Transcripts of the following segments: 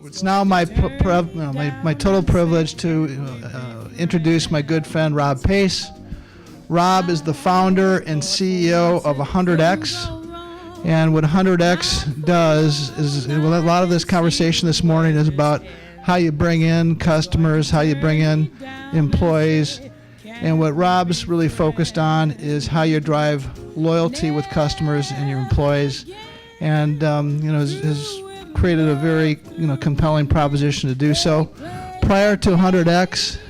It's now my total privilege to introduce my good friend Rob Pace. Rob is the founder and CEO of HundredX, and what HundredX does is, well, a lot of this conversation this morning is about how you bring in customers, how you bring in employees, and what Rob's really focused on is how you drive loyalty with customers and your employees, and has created a very compelling proposition to do so. Prior to HundredX,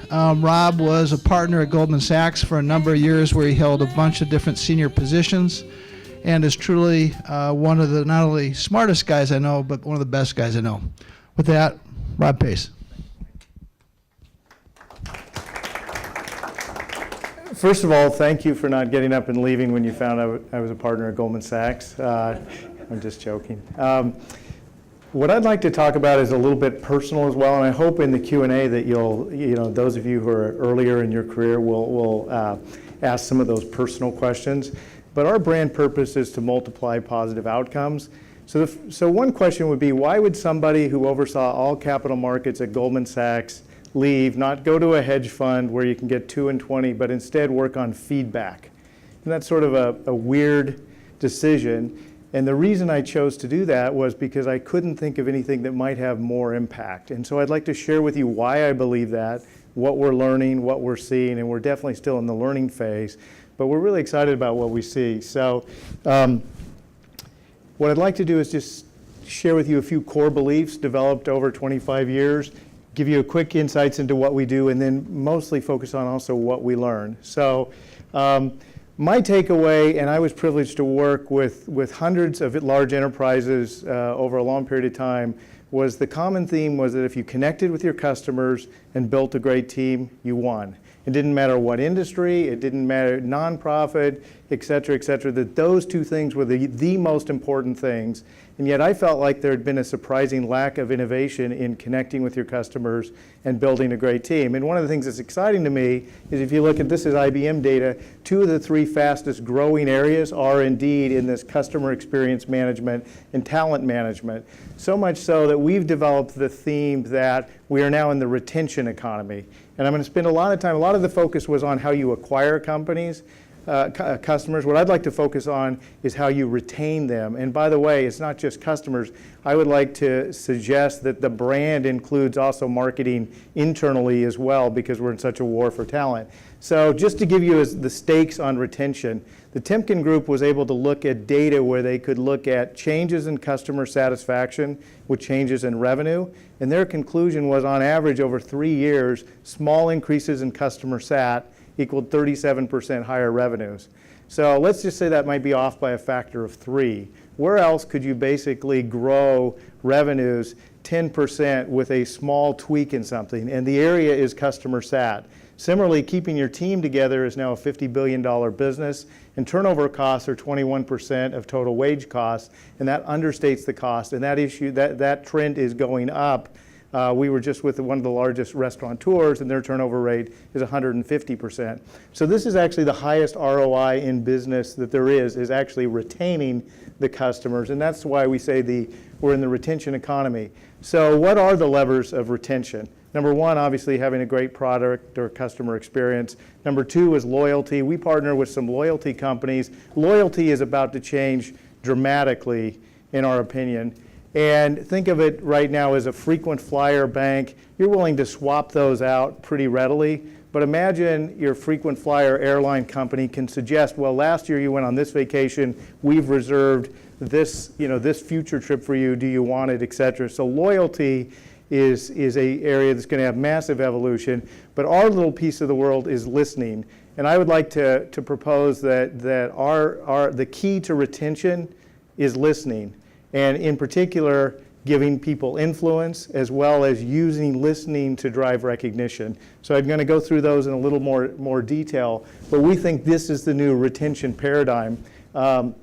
Rob was a partner at Goldman Sachs for a number of years, where he held a bunch of different senior positions, and is truly one of the not only smartest guys I know, but one of the best guys I know. With that, Rob Pace. First of all, thank you for not getting up and leaving when you found I was a partner at Goldman Sachs. I'm just joking. What I'd like to talk about is a little bit personal as well, and I hope in the Q&A that those of you who are earlier in your career will ask some of those personal questions. But our brand purpose is to multiply positive outcomes. So one question would be, why would somebody who oversaw all capital markets at Goldman Sachs leave, not go to a hedge fund where you can get 2 and 20, but instead work on feedback? And that's sort of a weird decision. And the reason I chose to do that was because I couldn't think of anything that might have more impact. And so I'd like to share with you why I believe that, what we're learning, what we're seeing, and we're definitely still in the learning phase, but we're really excited about what we see. So what I'd like to do is just share with you a few core beliefs developed over 25 years, give you a quick insights into what we do, and then mostly focus on also what we learn. So my takeaway, and I was privileged to work with hundreds of large enterprises over a long period of time, was the common theme was that if you connected with your customers and built a great team, you won. It didn't matter what industry, it didn't matter nonprofit, et cetera, that those two things were the most important things. And yet I felt like there had been a surprising lack of innovation in connecting with your customers and building a great team. And one of the things that's exciting to me is if you look at this is IBM data, 2 of the 3 fastest growing areas are indeed in this customer experience management and talent management. So much so that we've developed the theme that we are now in the retention economy. And I'm going to spend a lot of time, a lot of the focus was on how you acquire customers. What I'd like to focus on is how you retain them. And by the way, it's not just customers. I would like to suggest that the brand includes also marketing internally as well, because we're in such a war for talent. So just to give you the stakes on retention, the Timken Group was able to look at data where they could look at changes in customer satisfaction with changes in revenue. And their conclusion was, on average, over 3 years, small increases in customer sat equaled 37% higher revenues. So let's just say that might be off by a factor of 3. Where else could you basically grow revenues 10% with a small tweak in something? And the area is customer sat. Similarly, keeping your team together is now a $50 billion business, and turnover costs are 21% of total wage costs, and that understates the cost, and that trend is going up. We were just with one of the largest restaurateurs, and their turnover rate is 150%. So this is actually the highest ROI in business that there is actually retaining the customers, and that's why we say we're in the retention economy. So what are the levers of retention? Number 1, obviously having a great product or customer experience. Number 2 is loyalty. We partner with some loyalty companies. Loyalty is about to change dramatically, in our opinion. And think of it right now as a frequent flyer bank. You're willing to swap those out pretty readily. But imagine your frequent flyer airline company can suggest, well, last year you went on this vacation, we've reserved this, this future trip for you, do you want it, et cetera. So loyalty is a area that's going to have massive evolution. But our little piece of the world is listening. And I would like to propose that the key to retention is listening. And in particular, giving people influence, as well as using listening to drive recognition. So I'm going to go through those in a little more detail, but we think this is the new retention paradigm. The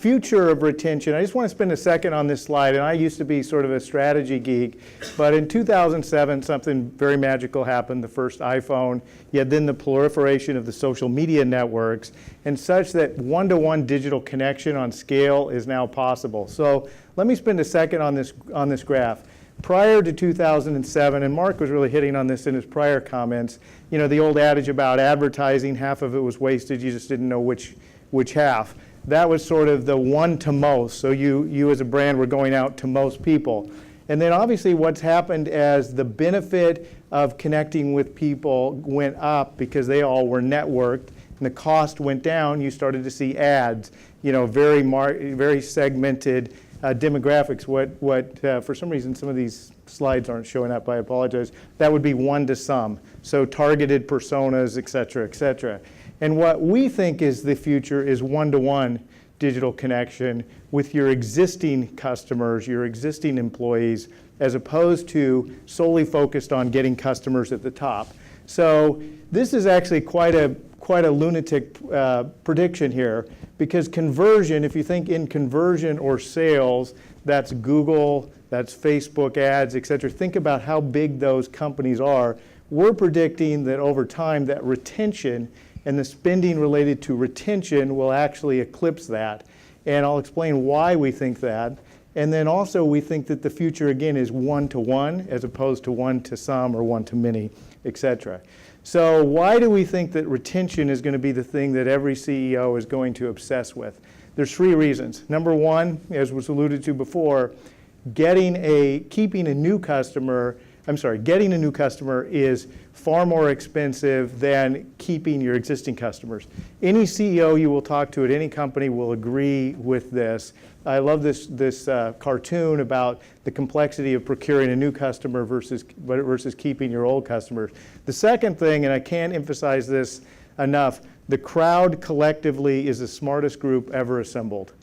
future of retention, I just want to spend a second on this slide. And I used to be sort of a strategy geek, but in 2007, something very magical happened, the first iPhone. You had then the proliferation of the social media networks, and such that one-to-one digital connection on scale is now possible. So let me spend a second on this graph. Prior to 2007, and Mark was really hitting on this in his prior comments, you know, the old adage about advertising, half of it was wasted, you just didn't know which half. That was sort of the one to most. So you as a brand were going out to most people. And then obviously what's happened as the benefit of connecting with people went up because they all were networked and the cost went down, you started to see ads, you know, very segmented demographics. What for some reason some of these slides aren't showing up, I apologize. That would be one to some. So targeted personas, et cetera, et cetera. And what we think is the future is one-to-one digital connection with your existing customers, your existing employees, as opposed to solely focused on getting customers at the top. So this is actually quite a lunatic prediction here, because conversion, if you think in conversion or sales, that's Google, that's Facebook ads, et cetera. Think about how big those companies are. We're predicting that over time that retention and the spending related to retention will actually eclipse that. And I'll explain why we think that. And then also we think that the future again is one-to-one as opposed to one to some or one to many, et cetera. So why do we think that retention is going to be the thing that every CEO is going to obsess with? There's 3 reasons. Number one, as was alluded to before, getting a new customer is far more expensive than keeping your existing customers. Any CEO you will talk to at any company will agree with this. I love this cartoon about the complexity of procuring a new customer versus keeping your old customers. The second thing, and I can't emphasize this enough, the crowd collectively is the smartest group ever assembled.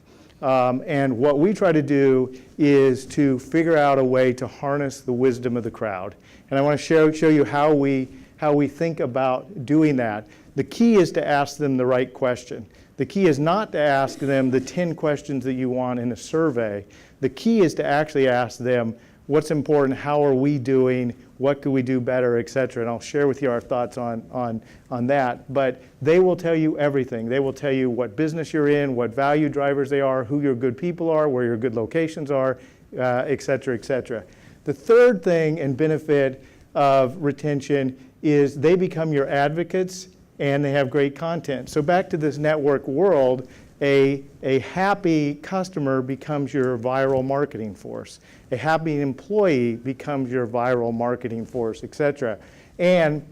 And what we try to do is to figure out a way to harness the wisdom of the crowd. And I want to show you how we think about doing that. The key is to ask them the right question. The key is not to ask them the 10 questions that you want in a survey. The key is to actually ask them what's important, how are we doing, what could we do better, et cetera. And I'll share with you our thoughts on that. But they will tell you everything. They will tell you what business you're in, what value drivers they are, who your good people are, where your good locations are, et cetera, et cetera. The third thing and benefit of retention is they become your advocates and they have great content. So back to this network world, a happy customer becomes your viral marketing force. A happy employee becomes your viral marketing force, et cetera. And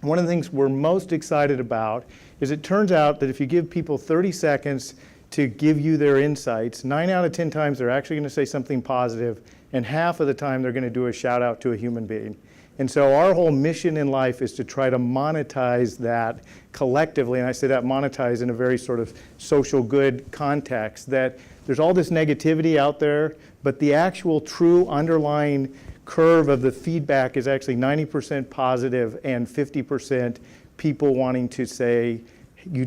one of the things we're most excited about is it turns out that if you give people 30 seconds to give you their insights, 9 out of 10 times they're actually going to say something positive, and half of the time they're going to do a shout out to a human being. And so our whole mission in life is to try to monetize that collectively, and I say that monetize in a very sort of social good context, that there's all this negativity out there, but the actual true underlying curve of the feedback is actually 90% positive and 50% people wanting to say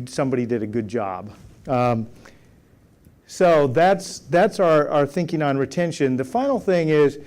somebody did a good job. So that's our thinking on retention. The final thing is,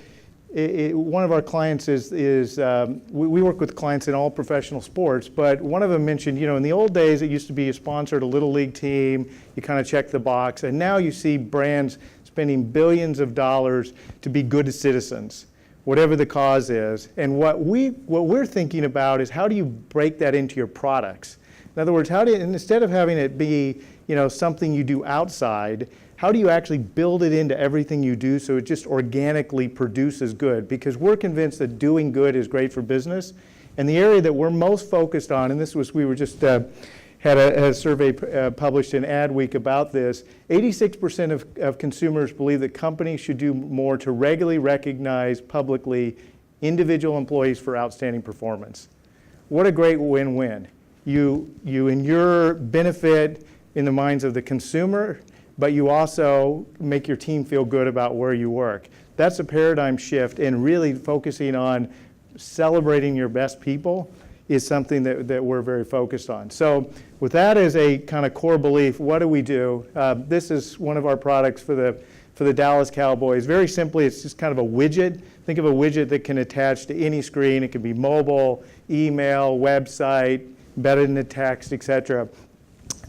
one of our clients we work with clients in all professional sports, but one of them mentioned, in the old days it used to be you sponsored a little league team, you kind of check the box, and now you see brands spending billions of dollars to be good citizens, whatever the cause is. And what we're thinking about is how do you break that into your products? In other words, instead of having it be something you do outside, how do you actually build it into everything you do so it just organically produces good? Because we're convinced that doing good is great for business. And the area that we're most focused on, and we were just had a survey published in Adweek about this, 86% of consumers believe that companies should do more to regularly recognize publicly individual employees for outstanding performance. What a great win-win. You in your benefit in the minds of the consumer, but you also make your team feel good about where you work. That's a paradigm shift, and really focusing on celebrating your best people is something that we're very focused on. So with that as a kind of core belief, what do we do? This is one of our products for the Dallas Cowboys. Very simply, it's just kind of a widget. Think of a widget that can attach to any screen. It can be mobile, email, website, embedded in the text, etc.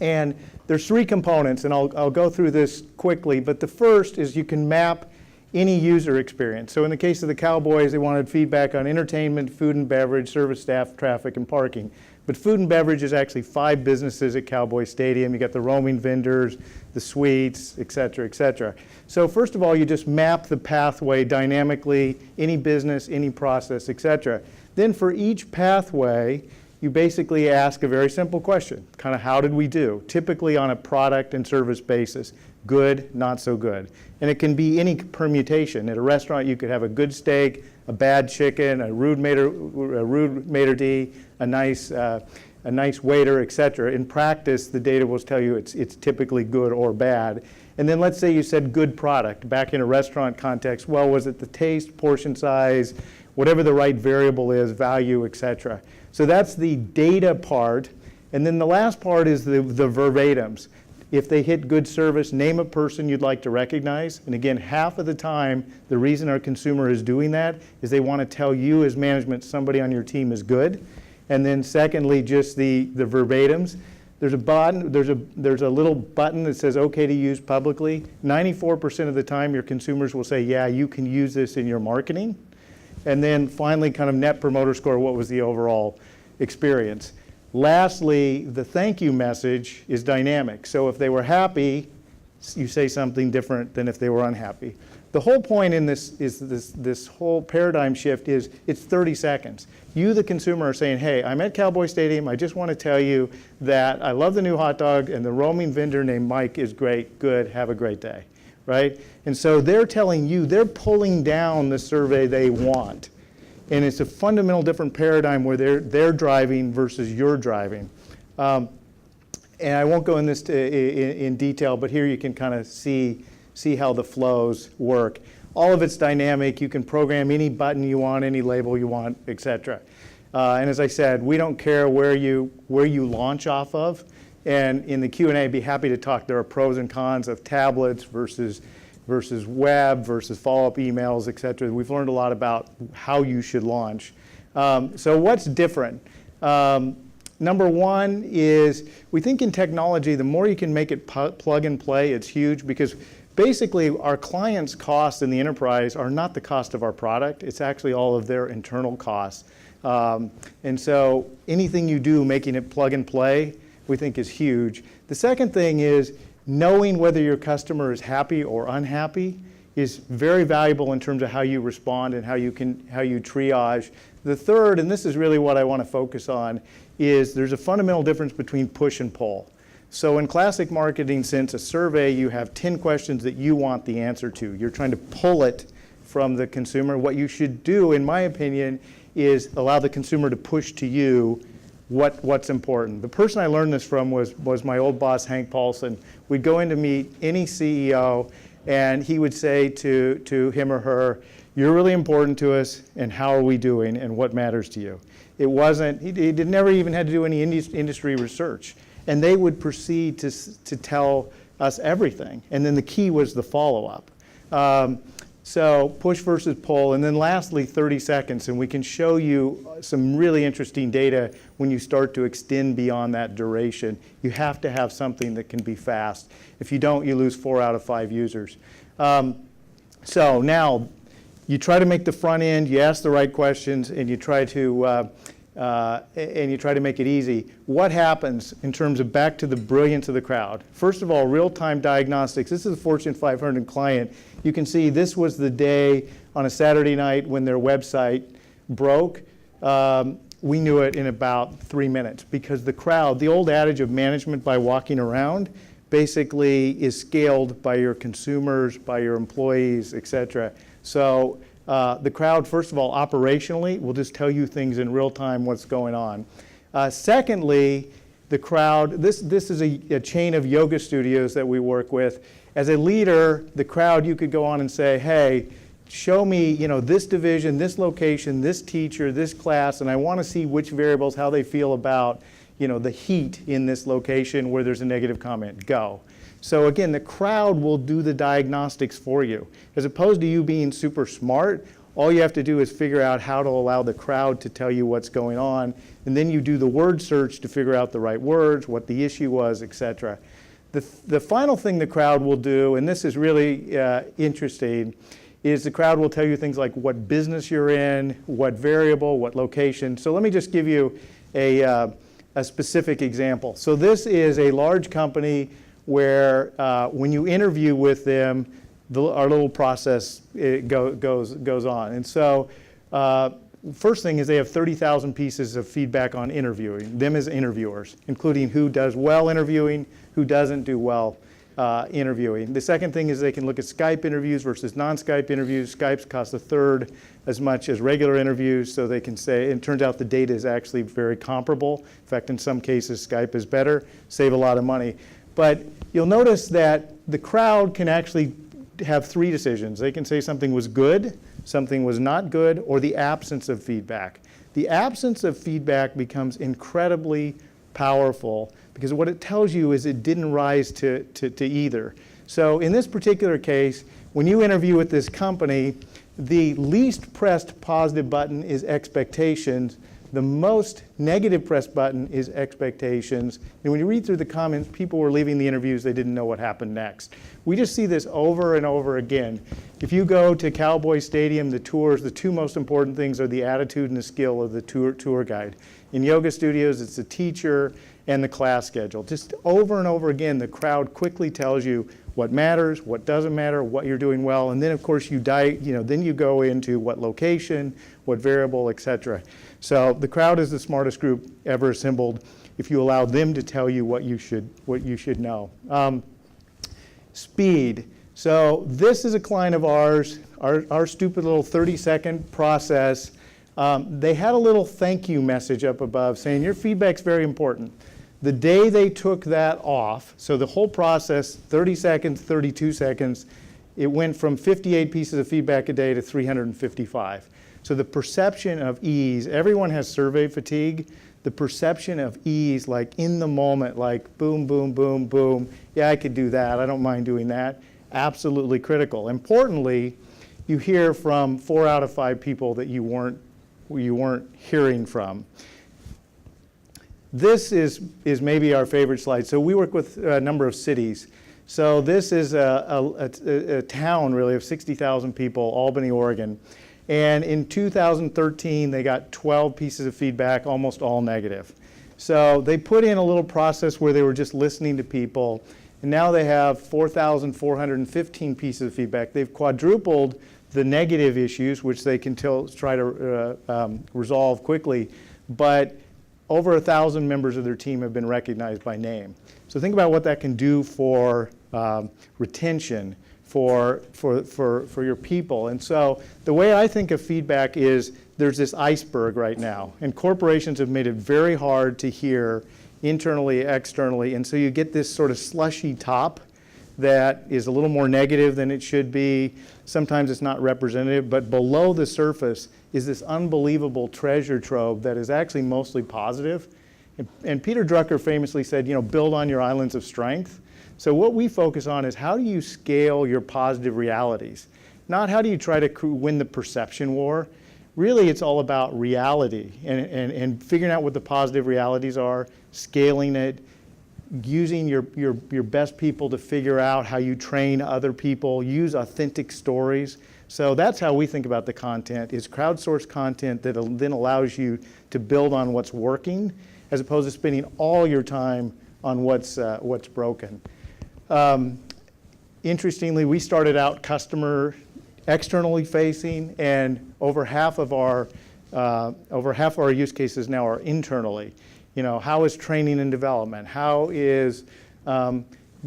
And there's 3 components, and I'll go through this quickly. But the first is you can map any user experience. So in the case of the Cowboys, they wanted feedback on entertainment, food and beverage, service staff, traffic, and parking. But food and beverage is actually 5 businesses at Cowboy Stadium. You got the roaming vendors, the suites, et cetera, et cetera. So first of all, you just map the pathway dynamically, any business, any process, et cetera. Then for each pathway, you basically ask a very simple question, kind of how did we do? Typically on a product and service basis, good, not so good. And it can be any permutation. At a restaurant, you could have a good steak, a bad chicken, a rude maitre d', a nice waiter, et cetera. In practice, the data will tell you it's typically good or bad. And then let's say you said good product. Back in a restaurant context, well, was it the taste, portion size, whatever the right variable is, value, et cetera. So that's the data part. And then the last part is the verbatims. If they hit good service, name a person you'd like to recognize. And again, half of the time, the reason our consumer is doing that is they want to tell you as management somebody on your team is good. And then secondly, just the verbatims. There's a button, there's a little button that says okay to use publicly. 94% of the time, your consumers will say, yeah, you can use this in your marketing. And then finally, kind of net promoter score, what was the overall experience? Lastly, the thank you message is dynamic. So if they were happy, you say something different than if they were unhappy. The whole point in this whole paradigm shift is it's 30 seconds. You, the consumer, are saying, hey, I'm at Cowboy Stadium. I just want to tell you that I love the new hot dog, and the roaming vendor named Mike is great. Good. Have a great day. Right? And so they're telling you, they're pulling down the survey they want. And it's a fundamental different paradigm where they're driving versus you're driving. And I won't go in this in detail, but here you can kind of see how the flows work. All of it's dynamic. You can program any button you want, any label you want, et cetera. And as I said, we don't care where you launch off of. And in the Q&A, I'd be happy to talk. There are pros and cons of tablets versus web versus follow-up emails, et cetera. We've learned a lot about how you should launch. So what's different? Number one is we think in technology, the more you can make it plug and play, it's huge because basically our clients' costs in the enterprise are not the cost of our product. It's actually all of their internal costs. And so anything you do making it plug and play, we think is huge. The second thing is knowing whether your customer is happy or unhappy is very valuable in terms of how you respond and how you triage. The third, and this is really what I want to focus on, is there's a fundamental difference between push and pull. So in classic marketing sense, a survey, you have 10 questions that you want the answer to. You're trying to pull it from the consumer. What you should do, in my opinion, is allow the consumer to push to you what's important. The person I learned this from was my old boss, Hank Paulson. We'd go in to meet any CEO, and he would say to him or her, you're really important to us, and how are we doing, and what matters to you? It wasn't, he never even had to do any industry research. And they would proceed to tell us everything. And then the key was the follow-up. So push versus pull. And then lastly, 30 seconds. And we can show you some really interesting data when you start to extend beyond that duration. You have to have something that can be fast. If you don't, you lose 4 out of 5 users. So now, you try to make the front end, you ask the right questions, and you try to make it easy. What happens in terms of back to the brilliance of the crowd? First of all, real-time diagnostics. This is a Fortune 500 client. You can see this was the day on a Saturday night when their website broke. We knew it in about 3 minutes because the crowd, the old adage of management by walking around, basically is scaled by your consumers, by your employees, et cetera. So the crowd, first of all, operationally, will just tell you things in real time, what's going on. Secondly, the crowd, this is a chain of yoga studios that we work with. As a leader, the crowd, you could go on and say, hey, show me, this division, this location, this teacher, this class, and I want to see which variables, how they feel about, the heat in this location where there's a negative comment. Go. So again, the crowd will do the diagnostics for you. As opposed to you being super smart, all you have to do is figure out how to allow the crowd to tell you what's going on, and then you do the word search to figure out the right words, what the issue was, etc. The final thing the crowd will do, and this is really interesting, is the crowd will tell you things like what business you're in, what variable, what location. So let me just give you a specific example. So this is a large company where when you interview with them, our little process goes on. And so first thing is they have 30,000 pieces of feedback on interviewing, them as interviewers, including who does well interviewing, who doesn't do well interviewing. The second thing is they can look at Skype interviews versus non-Skype interviews. Skypes cost a third as much as regular interviews, so they can say, and it turns out the data is actually very comparable. In fact, in some cases, Skype is better, save a lot of money. But you'll notice that the crowd can actually have three decisions. They can say something was good, something was not good, or the absence of feedback. The absence of feedback becomes incredibly powerful because what it tells you is it didn't rise to either. So in this particular case, when you interview with this company, the least pressed positive button is expectations. The most negative pressed button is expectations. And when you read through the comments, people were leaving the interviews, they didn't know what happened next. We just see this over and over again. If you go to Cowboy Stadium, the tours, the two most important things are the attitude and the skill of the tour guide. In yoga studios, it's the teacher and the class schedule. Just over and over again, the crowd quickly tells you what matters, what doesn't matter, what you're doing well, and then of course then you go into what location, what variable, etc. So the crowd is the smartest group ever assembled if you allow them to tell you what you should know. Speed. So this is a client of ours, our stupid little 30-second process. They had a little thank you message up above saying your feedback's very important. The day they took that off, so the whole process, 30 seconds, 32 seconds, it went from 58 pieces of feedback a day to 355. So the perception of ease, everyone has survey fatigue. The perception of ease, like in the moment, like boom, boom, boom, boom, yeah, I could do that, I don't mind doing that, absolutely critical. Importantly, you hear from 4 out of 5 people that you weren't hearing from. This is maybe our favorite slide. So we work with a number of cities. So this is a town really of 60,000 people, Albany, Oregon. And in 2013, they got 12 pieces of feedback, almost all negative. So they put in a little process where they were just listening to people. And now they have 4,415 pieces of feedback. They've quadrupled the negative issues, which they can try to resolve quickly. But over 1,000 members of their team have been recognized by name. So think about what that can do for retention, for your people. And so the way I think of feedback is there's this iceberg right now, and corporations have made it very hard to hear internally, externally, and so you get this sort of slushy top that is a little more negative than it should be. Sometimes it's not representative, but below the surface is this unbelievable treasure trove that is actually mostly positive. And Peter Drucker famously said, build on your islands of strength. So what we focus on is how do you scale your positive realities? Not how do you try to win the perception war. Really, it's all about reality and figuring out what the positive realities are, scaling it, using your best people to figure out how you train other people, use authentic stories. So that's how we think about the content, is crowdsourced content that then allows you to build on what's working as opposed to spending all your time on what's broken. Interestingly, we started out customer externally facing, and over half of our use cases now are internally. How is training and development? How is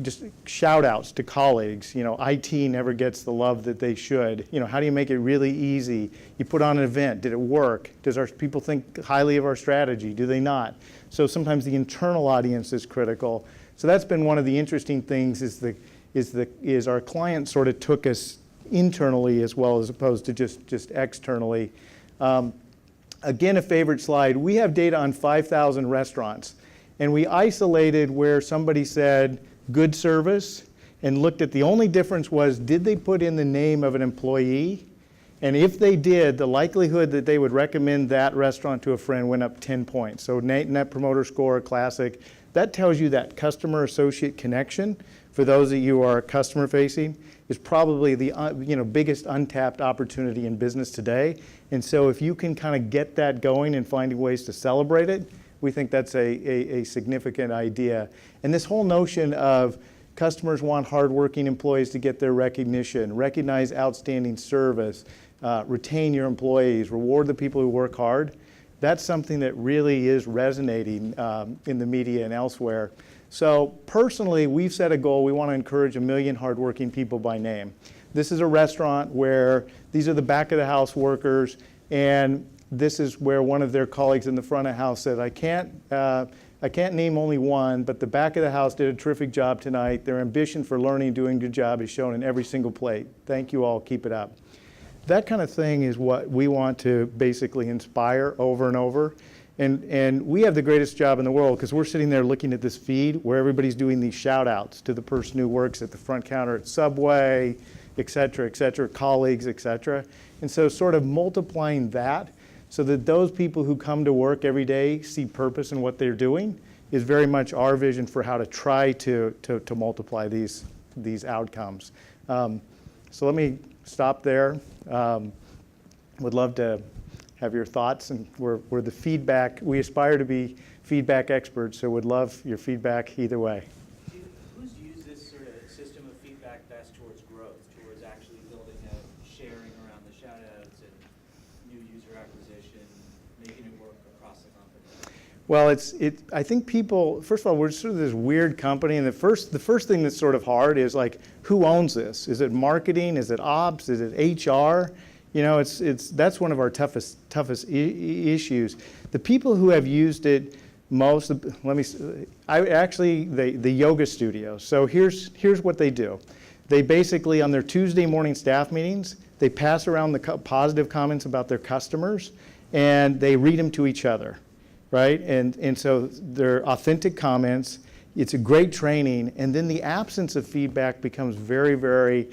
just shout outs to colleagues? IT never gets the love that they should. How do you make it really easy? You put on an event, did it work? Does our people think highly of our strategy? Do they not? So sometimes the internal audience is critical. So that's been one of the interesting things is our client sort of took us internally as well as opposed to just externally. Again, a favorite slide. We have data on 5,000 restaurants, and we isolated where somebody said good service and looked at the only difference was, did they put in the name of an employee? And if they did, the likelihood that they would recommend that restaurant to a friend went up 10 points. So Net Promoter Score, classic. That tells you that customer-associate connection, for those of you who are customer-facing, is probably the biggest untapped opportunity in business today. And so if you can kind of get that going and finding ways to celebrate it, we think that's a significant idea. And this whole notion of customers want hardworking employees to get their recognition, recognize outstanding service, retain your employees, reward the people who work hard, that's something that really is resonating in the media and elsewhere. So personally, we've set a goal. We want to encourage 1 million hardworking people by name. This is a restaurant where these are the back of the house workers, and this is where one of their colleagues in the front of the house said, I can't name only one, but the back of the house did a terrific job tonight. Their ambition for learning, doing a good job is shown in every single plate. Thank you all, keep it up. That kind of thing is what we want to basically inspire over and over. And we have the greatest job in the world because we're sitting there looking at this feed where everybody's doing these shout outs to the person who works at the front counter at Subway, et cetera, colleagues, et cetera. And so sort of multiplying that so that those people who come to work every day see purpose in what they're doing is very much our vision for how to try to multiply these outcomes. So let me stop there. Would love to have your thoughts, and we're the feedback. We aspire to be feedback experts, so would love your feedback either way. Who's used this sort of system of feedback best towards growth, towards actually building out sharing around the shout outs and new user acquisition, making it work across the company? Well, I think people, first of all, we're sort of this weird company, and the first thing that's sort of hard is like, who owns this? Is it marketing? Is it ops? Is it HR? You know, that's one of our toughest issues. The people who have used it most, the yoga studio. So here's what they do. They basically, on their Tuesday morning staff meetings, they pass around the positive comments about their customers, and they read them to each other, right? And so they're authentic comments. It's a great training, and then the absence of feedback becomes very, very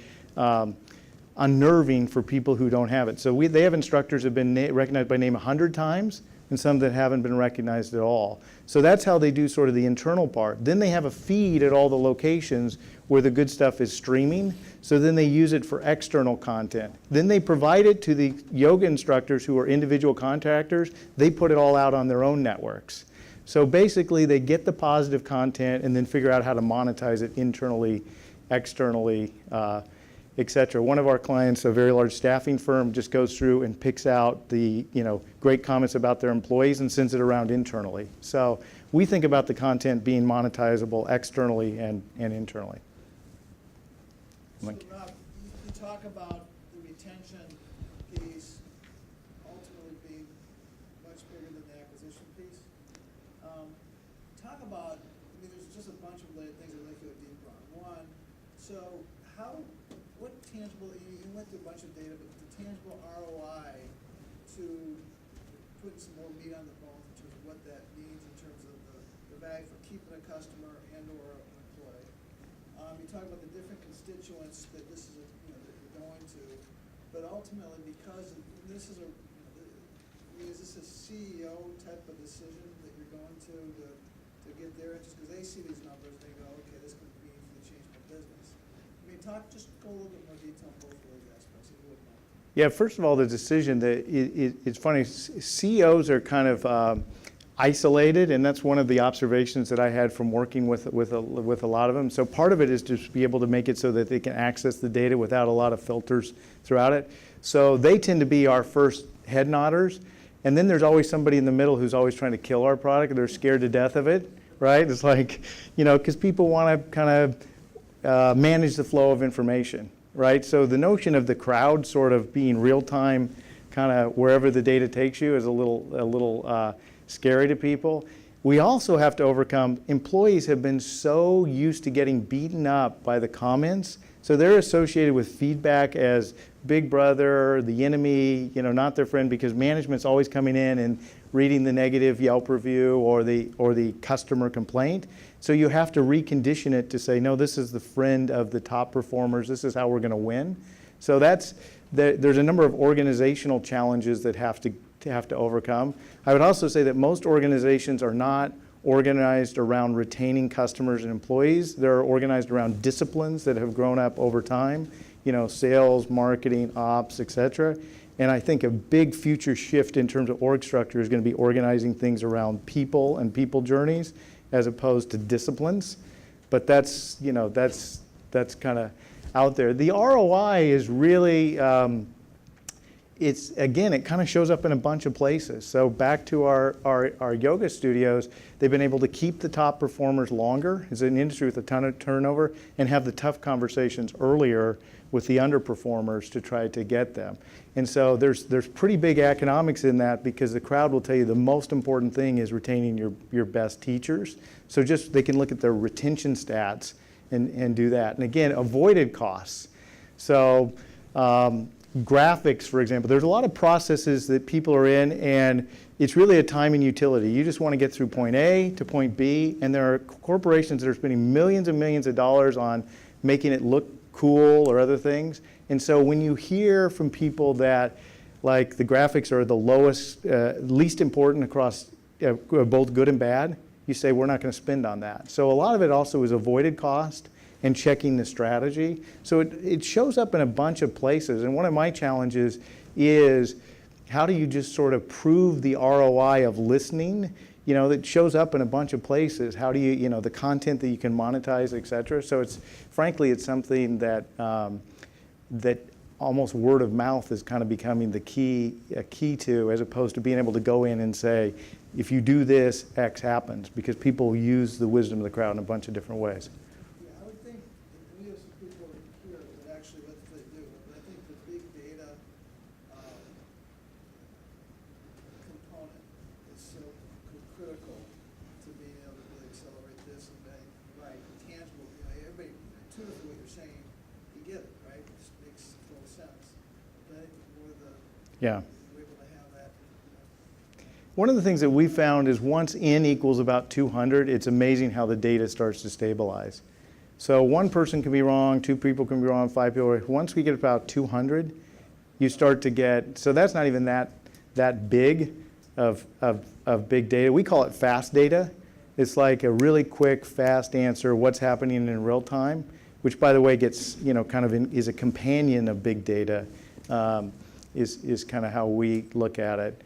unnerving for people who don't have it. So they have instructors who have been recognized by name 100 times and some that haven't been recognized at all. So that's how they do sort of the internal part. Then they have a feed at all the locations where the good stuff is streaming. So then they use it for external content. Then they provide it to the yoga instructors who are individual contractors. They put it all out on their own networks. So basically they get the positive content and then figure out how to monetize it internally, externally, et cetera. One of our clients, a very large staffing firm, just goes through and picks out the great comments about their employees and sends it around internally. So we think about the content being monetizable externally and internally. So Rob, you talk about the retention piece ultimately being much bigger than the acquisition piece. Talk about, there's just a bunch of things I'd like to go deeper on. One, so what tangible, you went through a bunch of data, but the tangible ROI to put some more meat on the bone in terms of what that means in terms of the value for keeping a customer and or an employee. You talk about the different constituents that this is, that you're going to, but ultimately because this is is this a CEO type of decision that you're going to get their interest? Because they see these numbers, they go, okay, this could be the change in business. Just go a little bit more detail on both of those aspects, if you wouldn't mind. Yeah, first of all, the decision that it's funny, CEOs are kind of isolated, and that's one of the observations that I had from working with a lot of them. So part of it is to be able to make it so that they can access the data without a lot of filters throughout it. So they tend to be our first head nodders, and then there's always somebody in the middle who's always trying to kill our product, and they're scared to death of it, right? It's like, because people want to kind of manage the flow of information, right? So the notion of the crowd sort of being real-time, kind of wherever the data takes you, is a little scary to people. We also have to overcome, employees have been so used to getting beaten up by the comments, So they're associated with feedback as big brother, the enemy, not their friend, because management's always coming in and reading the negative Yelp review or the customer complaint. So you have to recondition it to say, no, this is the friend of the top performers. This is how we're going to win. So there's a number of organizational challenges that have to overcome. I would also say that most organizations are not organized around retaining customers and employees. They're organized around disciplines that have grown up over time, sales, marketing, ops, et cetera. And I think a big future shift in terms of org structure is going to be organizing things around people and people journeys as opposed to disciplines. But that's kind of out there. The ROI is really, it kind of shows up in a bunch of places. So back to our yoga studios, they've been able to keep the top performers longer. It's an industry with a ton of turnover, and have the tough conversations earlier with the underperformers to try to get them. And so there's pretty big economics in that, because the crowd will tell you the most important thing is retaining your best teachers. So just they can look at their retention stats and do that. And again, avoided costs. So graphics, for example, there's a lot of processes that people are in, and it's really a time and utility. You just want to get through point A to point B, and there are corporations that are spending millions and millions of dollars on making it look cool or other things. And so when you hear from people that, like, the graphics are the least important across both good and bad, you say, we're not going to spend on that. So a lot of it also is avoided cost and checking the strategy. So it shows up in a bunch of places. And one of my challenges is, how do you just sort of prove the ROI of listening? That shows up in a bunch of places. How do you, the content that you can monetize, et cetera. So frankly, it's something that that almost word of mouth is kind of becoming a key to, as opposed to being able to go in and say, if you do this, X happens, because people use the wisdom of the crowd in a bunch of different ways. Yeah, I would think, we have some people here that actually what they do, but I think the big data component is so critical to being able to really accelerate this and make tangible. Everybody intuitively what you're saying, you get it, right? It just makes total sense. But I think more Yeah. we're able to have that. One of the things that we found is once N equals about 200, it's amazing how the data starts to stabilize. So one person can be wrong, two people can be wrong, five people are. Once we get about 200, you start to get, so that's not even that big of big data. We call it fast data. It's like a really quick, fast answer, what's happening in real time, which, by the way, gets, is a companion of big data, is kind of how we look at it.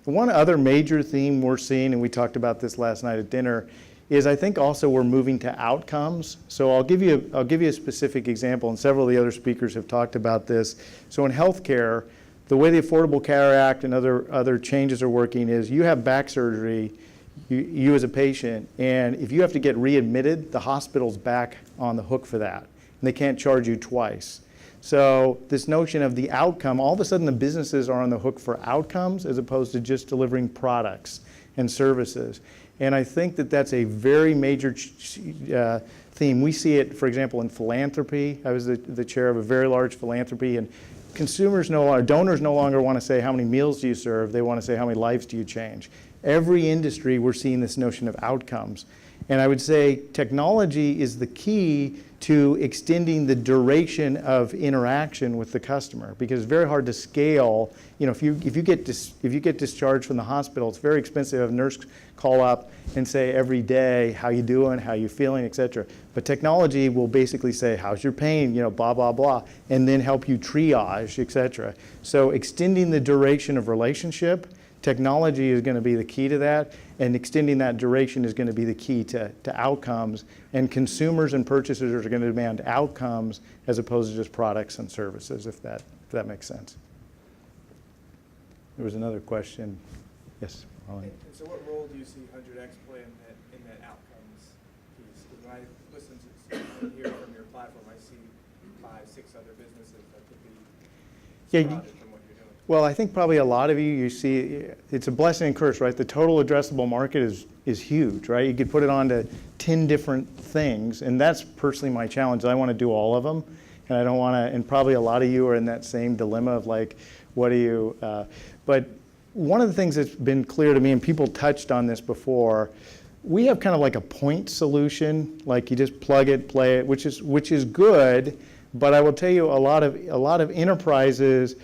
One other major theme we're seeing, and we talked about this last night at dinner, is I think also we're moving to outcomes. So I'll give you a specific example, and several of the other speakers have talked about this. So in healthcare, the way the Affordable Care Act and other changes are working is, you have back surgery, you as a patient, and if you have to get readmitted, the hospital's back on the hook for that, and they can't charge you twice. So this notion of the outcome, all of a sudden the businesses are on the hook for outcomes as opposed to just delivering products and services. And I think that that's a very major theme. We see it, for example, in philanthropy. I was the chair of a very large philanthropy, and donors no longer want to say, how many meals do you serve? They want to say, how many lives do you change? Every industry, we're seeing this notion of outcomes. And I would say technology is the key to extending the duration of interaction with the customer, because it's very hard to scale. If you get discharged from the hospital, it's very expensive to have a nurse call up and say every day, how you doing, how you feeling, et cetera. But technology will basically say, how's your pain, blah, blah, blah, and then help you triage, et cetera. So extending the duration of relationship, technology is going to be the key to that, and extending that duration is going to be the key to outcomes. And consumers and purchasers are going to demand outcomes as opposed to just products and services, if that makes sense. There was another question. Yes, Holly. And so what role do you see HundredX play in that outcomes piece? Because when I listen to and hear from your platform, I see 5, 6 other businesses that could be sprouted from what you're doing. Well, I think probably a lot of you see, it's a blessing and curse, right? The total addressable market is huge, right? You could put it on to 10 different things, and that's personally my challenge. I want to do all of them, and I don't want to, and probably a lot of you are in that same dilemma of like, what do you, but one of the things that's been clear to me, and people touched on this before, we have kind of like a point solution, like you just plug it, play it, which is good, but I will tell you a lot of enterprises,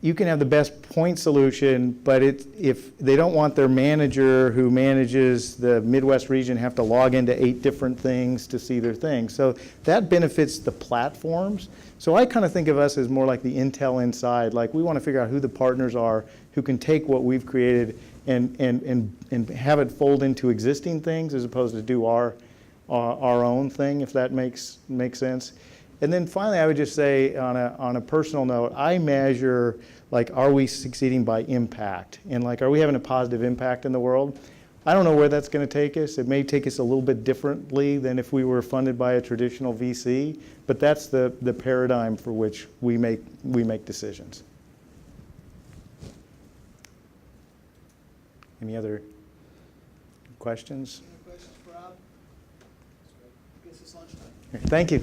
you can have the best point solution, but if they don't want their manager who manages the Midwest region have to log into 8 different things to see their things. So that benefits the platforms. So I kind of think of us as more like the Intel inside. Like we want to figure out who the partners are who can take what we've created and have it fold into existing things as opposed to do our own thing, if that makes sense. And then finally, I would just say on a personal note, I measure, like, are we succeeding by impact? And like, are we having a positive impact in the world? I don't know where that's going to take us. It may take us a little bit differently than if we were funded by a traditional VC, but that's the paradigm for which we make decisions. Any other questions? Any questions for Rob? I guess it's lunchtime. Thank you.